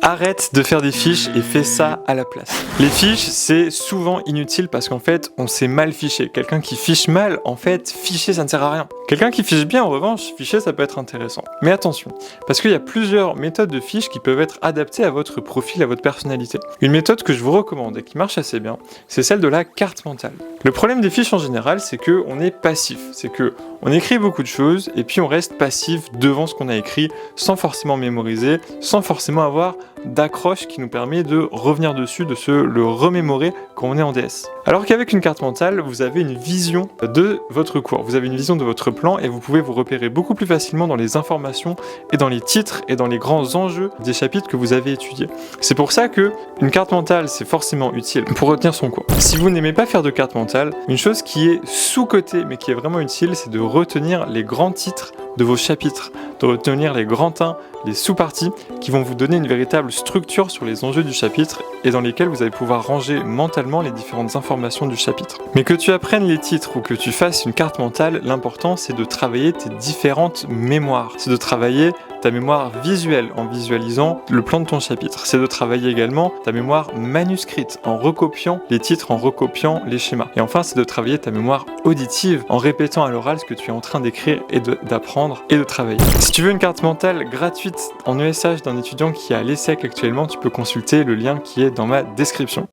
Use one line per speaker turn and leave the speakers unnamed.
Arrête de faire des fiches et fais ça à la place. Les fiches, c'est souvent inutile parce qu'en fait, on sait mal ficher. Quelqu'un qui fiche mal, en fait, ficher, ça ne sert à rien. Quelqu'un qui fiche bien, en revanche, ficher, ça peut être intéressant. Mais attention, parce qu'il y a plusieurs méthodes de fiches qui peuvent être adaptées à votre profil, à votre personnalité. Une méthode que je vous recommande et qui marche assez bien, c'est celle de la carte mentale. Le problème des fiches en général, c'est que on est passif. C'est que on écrit beaucoup de choses et puis on reste passif devant ce qu'on a écrit sans forcément mémoriser, sans forcément avoir d'accroche qui nous permet de revenir dessus, de se le remémorer quand on est en DS. Alors qu'avec une carte mentale, vous avez une vision de votre cours, vous avez une vision de votre plan et vous pouvez vous repérer beaucoup plus facilement dans les informations et dans les titres et dans les grands enjeux des chapitres que vous avez étudiés. C'est pour ça que une carte mentale, c'est forcément utile pour retenir son cours. Si vous n'aimez pas faire de carte mentale, une chose qui est sous-cotée mais qui est vraiment utile, c'est de retenir les grands titres de vos chapitres, de retenir les grands 1, les sous-parties qui vont vous donner une véritable structure sur les enjeux du chapitre et dans lesquels vous allez pouvoir ranger mentalement les différentes informations du chapitre. Mais que tu apprennes les titres ou que tu fasses une carte mentale, l'important c'est de travailler tes différentes mémoires, c'est de travailler ta mémoire visuelle en visualisant le plan de ton chapitre. C'est de travailler également ta mémoire manuscrite en recopiant les titres, en recopiant les schémas. Et enfin, c'est de travailler ta mémoire auditive en répétant à l'oral ce que tu es en train d'écrire et d'apprendre et de travailler. Si tu veux une carte mentale gratuite en ESH d'un étudiant qui est à l'ESSEC actuellement, tu peux consulter le lien qui est dans ma description.